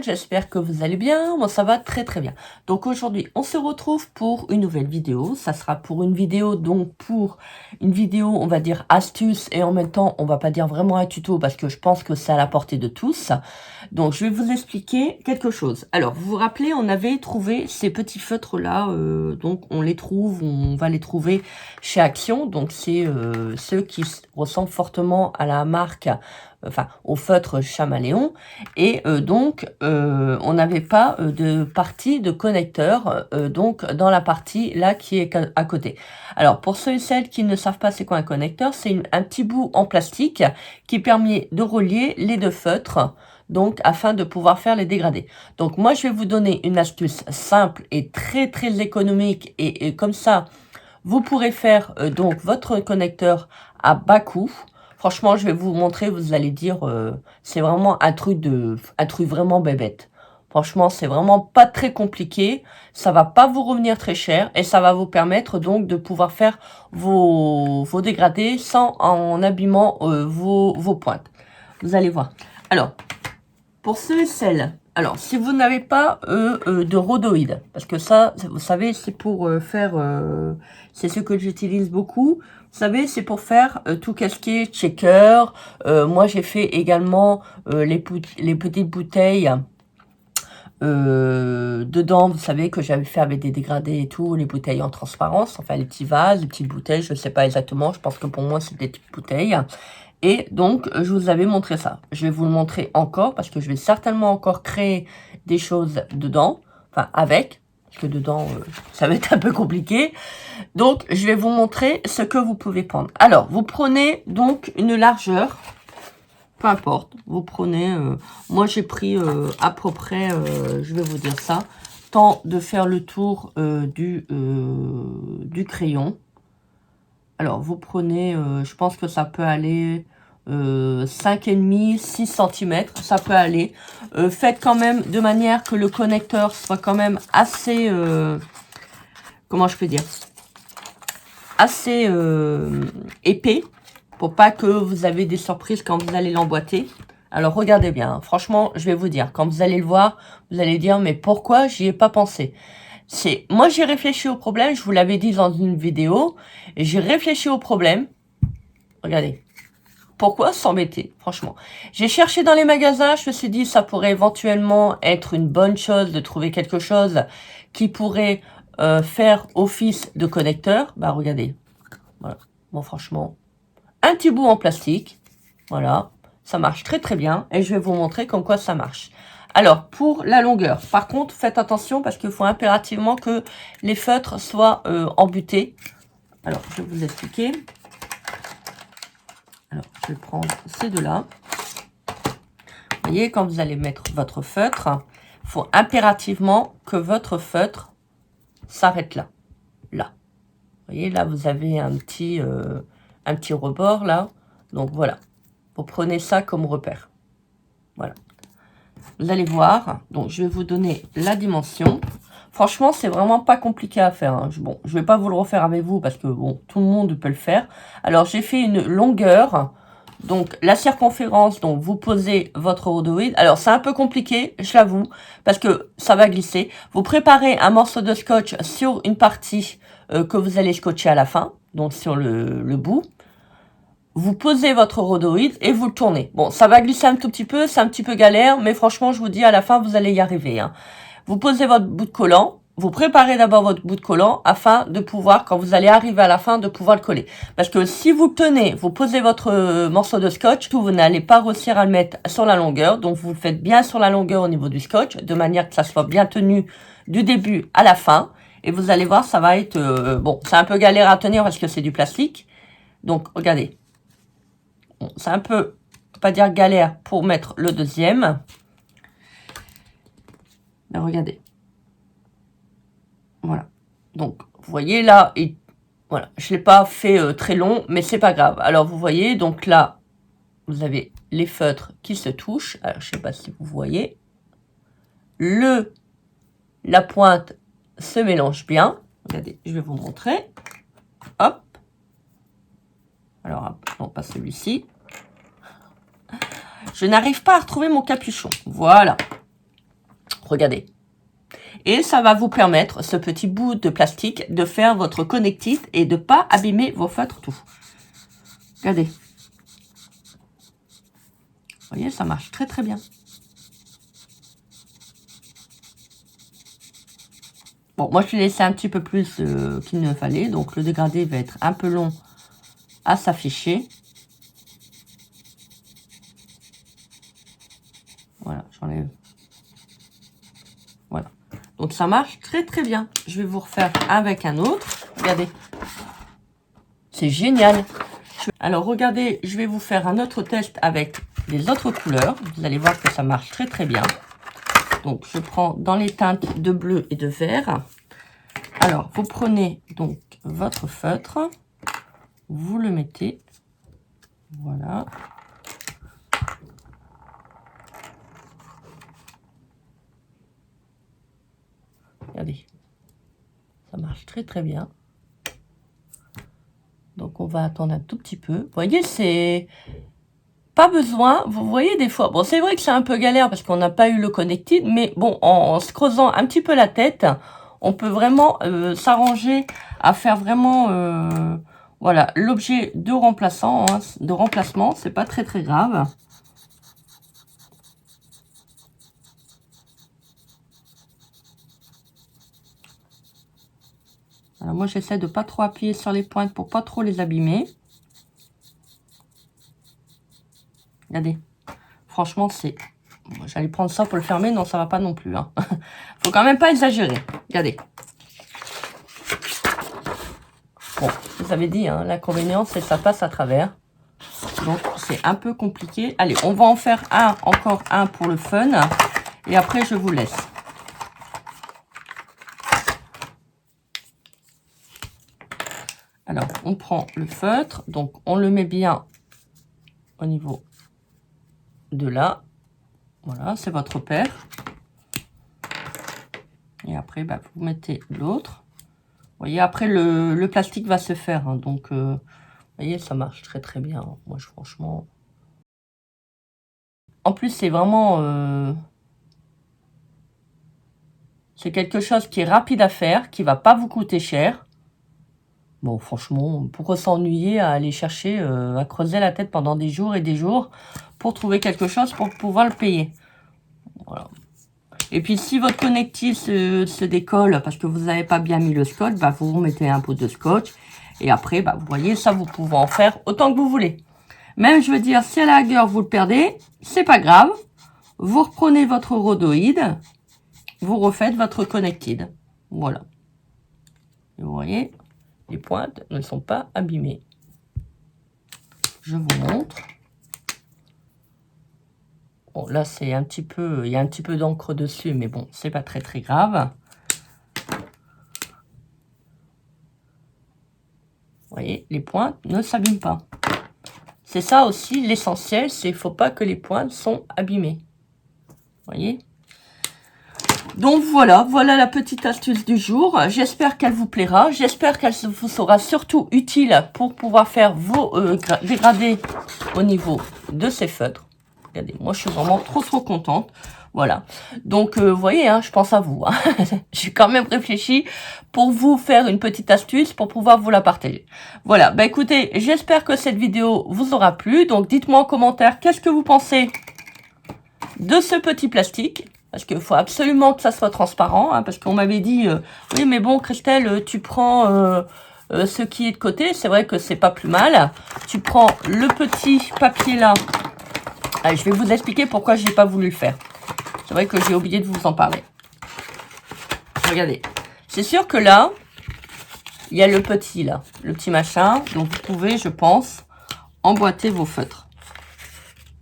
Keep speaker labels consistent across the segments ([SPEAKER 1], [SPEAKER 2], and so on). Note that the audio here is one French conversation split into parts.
[SPEAKER 1] monde, j'espère que vous allez bien. Moi ça va très très bien. Donc aujourd'hui on se retrouve pour une nouvelle vidéo. Ça sera pour une vidéo, on va dire astuce, et en même temps on va pas dire vraiment un tuto parce que je pense que c'est à la portée de tous. Donc je vais vous expliquer quelque chose. Alors vous vous rappelez, on avait trouvé ces petits feutres là, donc on va les trouver chez Action. Donc c'est ceux qui ressemblent fortement à la marque, enfin au feutre Chamaléon, et on n'avait pas de partie de connecteur donc dans la partie là qui est à côté. Alors pour ceux et celles qui ne savent pas c'est quoi un connecteur, c'est un petit bout en plastique qui permet de relier les deux feutres, donc afin de pouvoir faire les dégradés. Donc moi je vais vous donner une astuce simple et très très économique, et comme ça vous pourrez faire donc votre connecteur à bas coût. Franchement, je vais vous montrer, vous allez dire, c'est vraiment un truc vraiment bébête. Franchement, c'est vraiment pas très compliqué. Ça va pas vous revenir très cher et ça va vous permettre donc de pouvoir faire vos dégradés sans en abîmant vos pointes. Vous allez voir. Alors, pour ceux et celles, alors si vous n'avez pas de rhodoïde, parce que ça, vous savez, c'est pour faire, c'est ce que j'utilise beaucoup. Vous savez, c'est pour faire tout ce qui est checker. Moi, j'ai fait également les petites bouteilles dedans. Vous savez que j'avais fait avec des dégradés et tout, les bouteilles en transparence, enfin les petits vases, les petites bouteilles. Je ne sais pas exactement. Je pense que pour moi, c'est des petites bouteilles. Et donc, je vous avais montré ça. Je vais vous le montrer encore parce que je vais certainement encore créer des choses dedans. Enfin, avec. Parce que dedans, ça va être un peu compliqué. Donc, je vais vous montrer ce que vous pouvez prendre. Alors, vous prenez donc une largeur. Peu importe. Vous prenez... moi, j'ai pris à peu près, je vais vous dire ça, temps de faire le tour du crayon. Alors, vous prenez, je pense que ça peut aller 5,5, 6 cm, ça peut aller. Faites quand même de manière que le connecteur soit quand même assez, comment je peux dire, assez épais, pour pas que vous avez des surprises quand vous allez l'emboîter. Alors, regardez bien, hein. Franchement, je vais vous dire, quand vous allez le voir, vous allez dire, mais pourquoi j'y ai pas pensé? Moi j'ai réfléchi au problème, je vous l'avais dit dans une vidéo, j'ai réfléchi au problème. Regardez. Pourquoi s'embêter, franchement? J'ai cherché dans les magasins, je me suis dit ça pourrait éventuellement être une bonne chose de trouver quelque chose qui pourrait faire office de connecteur. Bah regardez, voilà. Bon franchement, un petit bout en plastique, voilà, ça marche très très bien et je vais vous montrer comme quoi ça marche. Alors, pour la longueur, par contre, faites attention parce qu'il faut impérativement que les feutres soient embutés. Alors, je vais vous expliquer. Alors, je vais prendre ces deux-là. Vous voyez, quand vous allez mettre votre feutre, il faut impérativement que votre feutre s'arrête là. Là. Vous voyez, là, vous avez un petit rebord, là. Donc, voilà. Vous prenez ça comme repère. Voilà. Vous allez voir, donc je vais vous donner la dimension. Franchement, c'est vraiment pas compliqué à faire, hein. Bon, je vais pas vous le refaire avec vous parce que bon, tout le monde peut le faire. Alors, j'ai fait une longueur, donc la circonférence, donc vous posez votre rhodoïde. Alors, c'est un peu compliqué, je l'avoue, parce que ça va glisser. Vous préparez un morceau de scotch sur une partie que vous allez scotcher à la fin, donc sur le bout. Vous posez votre rhodoïde et vous le tournez. Bon, ça va glisser un tout petit peu, c'est un petit peu galère, mais franchement, je vous dis, à la fin, vous allez y arriver, hein. Vous posez votre bout de collant, vous préparez d'abord votre bout de collant afin de pouvoir, quand vous allez arriver à la fin, de pouvoir le coller. Parce que si vous tenez, vous posez votre morceau de scotch, vous n'allez pas réussir à le mettre sur la longueur, donc vous le faites bien sur la longueur au niveau du scotch, de manière que ça soit bien tenu du début à la fin. Et vous allez voir, ça va être... bon, c'est un peu galère à tenir parce que c'est du plastique. Donc, regardez. Bon, c'est un peu, pas dire galère pour mettre le deuxième. Mais regardez. Voilà. Donc, vous voyez là, voilà, je ne l'ai pas fait très long, mais c'est pas grave. Alors, vous voyez, donc là, vous avez les feutres qui se touchent. Alors, je ne sais pas si vous voyez. La pointe se mélange bien. Regardez, je vais vous montrer. Hop. Alors, non, pas celui-ci. Je n'arrive pas à retrouver mon capuchon. Voilà. Regardez. Et ça va vous permettre, ce petit bout de plastique, de faire votre connectique et de ne pas abîmer vos feutres tout. Regardez. Vous voyez, ça marche très très bien. Bon, moi je l'ai laissé un petit peu plus qu'il ne fallait, donc le dégradé va être un peu long à s'afficher. Voilà, j'enlève. Voilà. Donc ça marche très très bien. Je vais vous refaire avec un autre. Regardez. C'est génial. Alors regardez, je vais vous faire un autre test avec les autres couleurs. Vous allez voir que ça marche très très bien. Donc je prends dans les teintes de bleu et de vert. Alors vous prenez donc votre feutre. Vous le mettez. Voilà. Regardez. Ça marche très très bien. Donc on va attendre un tout petit peu. Vous voyez, c'est pas besoin. Vous voyez des fois. Bon, c'est vrai que c'est un peu galère parce qu'on n'a pas eu le connected, mais bon, en se creusant un petit peu la tête, on peut vraiment s'arranger à faire vraiment voilà, l'objet de remplaçant, hein, de remplacement. C'est pas très très grave. Alors moi, j'essaie de pas trop appuyer sur les pointes pour pas trop les abîmer. Regardez. Franchement, c'est... J'allais prendre ça pour le fermer. Non, ça va pas non plus. Hein. Faut quand même pas exagérer. Regardez. Bon, je vous avais dit, hein, l'inconvénient, c'est que ça passe à travers. Donc, c'est un peu compliqué. Allez, on va en faire encore un pour le fun. Et après, je vous laisse. Alors, on prend le feutre. Donc, on le met bien au niveau de là. Voilà, c'est votre paire. Et après, bah, vous mettez l'autre. Vous voyez, après, le plastique va se faire. Hein, donc, vous voyez, ça marche très, très bien. Moi, franchement... En plus, c'est vraiment... c'est quelque chose qui est rapide à faire, qui va pas vous coûter cher. Bon, franchement, pourquoi s'ennuyer à aller chercher, à creuser la tête pendant des jours et des jours pour trouver quelque chose pour pouvoir le payer. Voilà. Et puis, si votre connectif se décolle parce que vous n'avez pas bien mis le scotch, bah, vous mettez un pot de scotch. Et après, bah, vous voyez, ça, vous pouvez en faire autant que vous voulez. Même, je veux dire, si à la rigueur, vous le perdez, c'est pas grave. Vous reprenez votre rhodoïde, vous refaites votre connected. Voilà. Et vous voyez, les pointes ne sont pas abîmées. Je vous montre. Bon, là, c'est un petit peu, il y a un petit peu d'encre dessus, mais bon, c'est pas très très grave. Vous voyez, les pointes ne s'abîment pas. C'est ça aussi l'essentiel, c'est qu'il ne faut pas que les pointes sont abîmées. Vous voyez? Donc voilà, voilà la petite astuce du jour. J'espère qu'elle vous plaira. J'espère qu'elle vous sera surtout utile pour pouvoir faire vos dégradés au niveau de ces feutres. Regardez, moi je suis vraiment trop contente. Voilà. Donc vous voyez, hein, je pense à vous. Hein. J'ai quand même réfléchi pour vous faire une petite astuce pour pouvoir vous la partager. Voilà. Bah écoutez, j'espère que cette vidéo vous aura plu. Donc dites-moi en commentaire qu'est-ce que vous pensez de ce petit plastique. Parce qu'il faut absolument que ça soit transparent. Hein, parce qu'on m'avait dit, oui mais bon Christelle, tu prends ce qui est de côté. C'est vrai que c'est pas plus mal. Tu prends le petit papier là. Allez, je vais vous expliquer pourquoi je n'ai pas voulu le faire. C'est vrai que j'ai oublié de vous en parler. Regardez. C'est sûr que là, il y a le petit là. Le petit machin. Donc vous pouvez, je pense, emboîter vos feutres.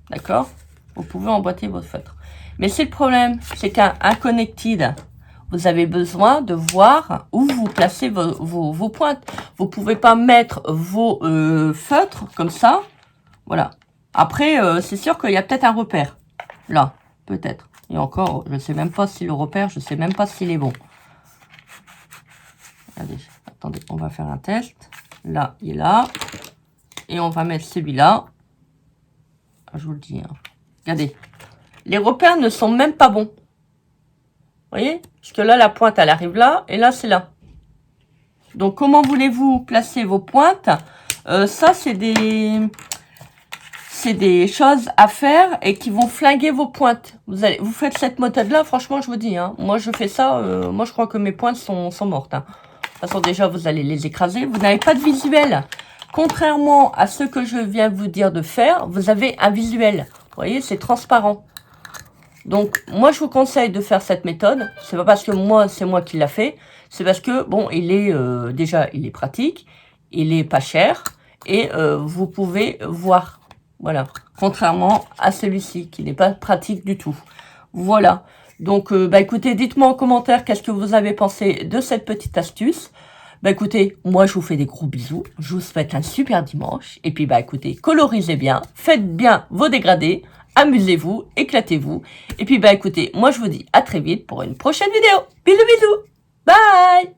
[SPEAKER 1] D'accord? Vous pouvez emboîter vos feutres. Mais c'est le problème, c'est qu'un connected, vous avez besoin de voir où vous placez vos pointes. Vous ne pouvez pas mettre vos feutres comme ça. Voilà. Après, c'est sûr qu'il y a peut-être un repère. Là, peut-être. Et encore, je ne sais même pas si le repère, je ne sais même pas s'il est bon. Allez, attendez, on va faire un test. Là, il est là. Et on va mettre celui-là. Je vous le dis. Hein. Regardez. Les repères ne sont même pas bons. voyez? Parce que là, la pointe, elle arrive là, et là, c'est là. Donc, comment voulez-vous placer vos pointes? Ça, c'est des choses à faire et qui vont flinguer vos pointes. Vous faites cette méthode-là, franchement, je vous dis. Hein, moi, je fais ça. Moi, je crois que mes pointes sont mortes. Hein. De toute façon, déjà, vous allez les écraser. Vous n'avez pas de visuel. Contrairement à ce que je viens de vous dire de faire, vous avez un visuel. Vous voyez, c'est transparent. Donc, moi, je vous conseille de faire cette méthode. C'est pas parce que moi, c'est moi qui l'a fait. C'est parce que, bon, il est déjà, il est pratique. Il est pas cher. Et vous pouvez voir. Voilà. Contrairement à celui-ci, qui n'est pas pratique du tout. Voilà. Donc, bah, écoutez, dites-moi en commentaire qu'est-ce que vous avez pensé de cette petite astuce. Bah, écoutez, moi, je vous fais des gros bisous. Je vous souhaite un super dimanche. Et puis, bah, écoutez, colorisez bien. Faites bien vos dégradés. Amusez-vous, éclatez-vous. Et puis, bah, écoutez, moi, je vous dis à très vite pour une prochaine vidéo. Bisous, bisous. Bye.